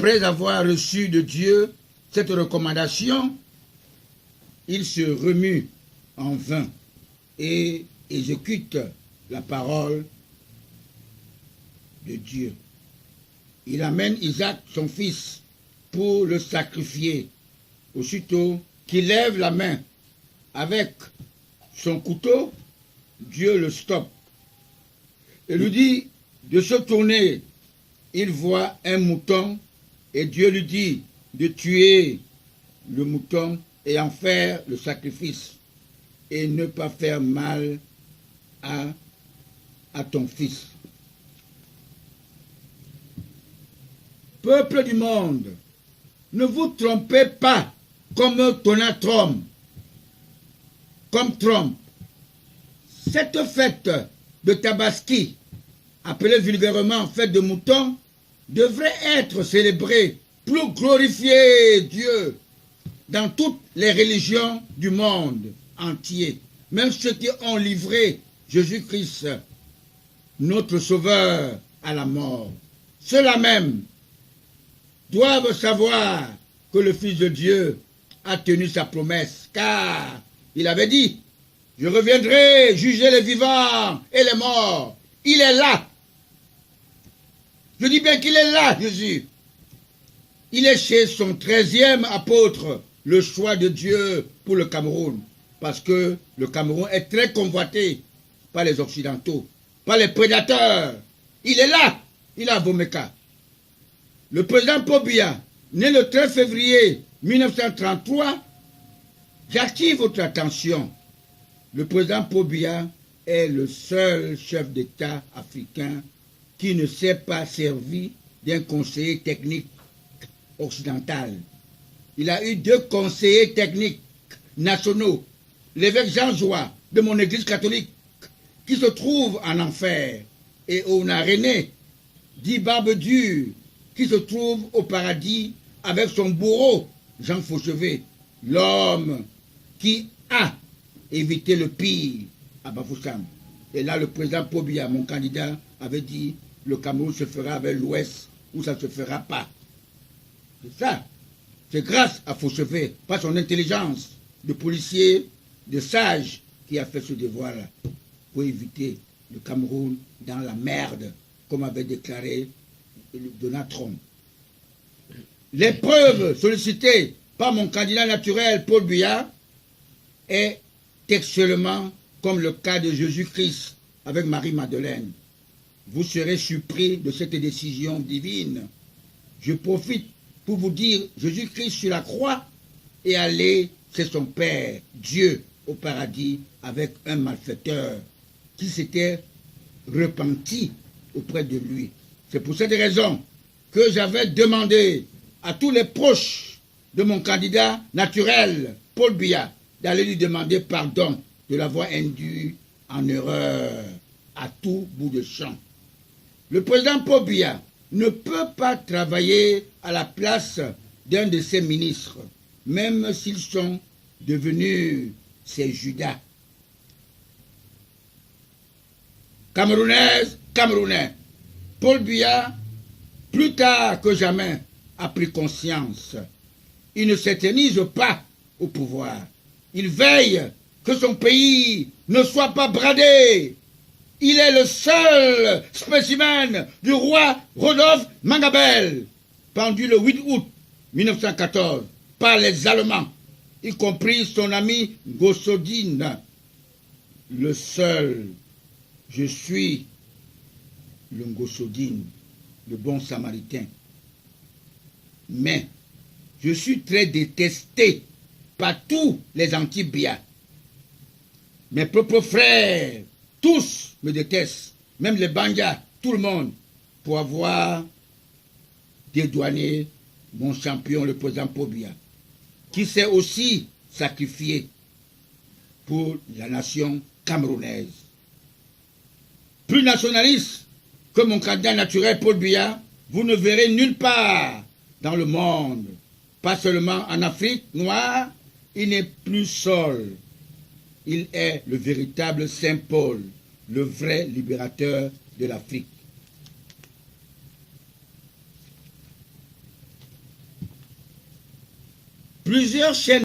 après avoir reçu de Dieu cette recommandation, il se remue en vain et exécute la parole de Dieu. Il amène Isaac, son fils, pour le sacrifier. Aussitôt qu'il lève la main avec son couteau, Dieu le stoppe et lui dit de se tourner. Il voit un mouton et Dieu lui dit de tuer le mouton et en faire le sacrifice et ne pas faire mal à ton fils. Peuple du monde, ne vous trompez pas comme Donald Trump. Comme Trump. Cette fête de Tabaski, appelée vulgairement fête de mouton, devrait être célébrée pour glorifier Dieu dans toutes les religions du monde entier. Même ceux qui ont livré Jésus-Christ, notre Sauveur, à la mort. Ceux-là même doivent savoir que le Fils de Dieu a tenu sa promesse, car il avait dit, je reviendrai juger les vivants et les morts. Il est là. Je dis bien qu'il est là, Jésus. Il est chez son 13e apôtre, le choix de Dieu pour le Cameroun. Parce que le Cameroun est très convoité par les Occidentaux, par les prédateurs. Il est là. Il est à Bomeka. Le président Paul Biya, né le 13 février 1933, j'attire votre attention. Le président Paul Biya est le seul chef d'État africain qui ne s'est pas servi d'un conseiller technique occidental. Il a eu 2 conseillers techniques nationaux, l'évêque Jean Joie de mon église catholique, qui se trouve en enfer, et on a René, dit Barbedure, qui se trouve au paradis avec son bourreau, Jean Fauchevet, l'homme qui a évité le pire à Bafoussam. Et là, le président Paul Biya, mon candidat, avait dit le Cameroun se fera avec l'Ouest ou ça ne se fera pas. C'est ça. C'est grâce à Fauchevet, pas son intelligence de policier, de sage, qui a fait ce devoir-là pour éviter le Cameroun dans la merde, comme avait déclaré Donald Trump. Les preuves sollicitées par mon candidat naturel, Paul Biya, est textuellement comme le cas de Jésus-Christ avec Marie-Madeleine. Vous serez surpris de cette décision divine. Je profite pour vous dire, Jésus-Christ sur la croix est allé chez son Père, Dieu, au paradis, avec un malfaiteur qui s'était repenti auprès de lui. C'est pour cette raison que j'avais demandé à tous les proches de mon candidat naturel, Paul Biya, d'aller lui demander pardon de l'avoir induit en erreur à tout bout de champ. Le président Paul Biya ne peut pas travailler à la place d'un de ses ministres, même s'ils sont devenus ses Judas. Camerounaise, Camerounais, Paul Biya, plus tard que jamais, a pris conscience. Il ne s'éternise pas au pouvoir. Il veille que son pays ne soit pas bradé. Il est le seul spécimen du roi Rodolphe Mangabel, pendu le 8 août 1914 par les Allemands, y compris son ami Gossodine. Le seul, je suis le Gossodine, le bon samaritain. Mais je suis très détesté par tous les anti-Biya. Mes propres frères, tous me détestent, même les Bandia, tout le monde, pour avoir dédouané mon champion, le président Paul Biya, qui s'est aussi sacrifié pour la nation camerounaise. Plus nationaliste que mon candidat naturel Paul Biya, vous ne verrez nulle part dans le monde, pas seulement en Afrique noire. Il n'est plus seul. Il est le véritable Saint Paul, le vrai libérateur de l'Afrique. Plusieurs chaînes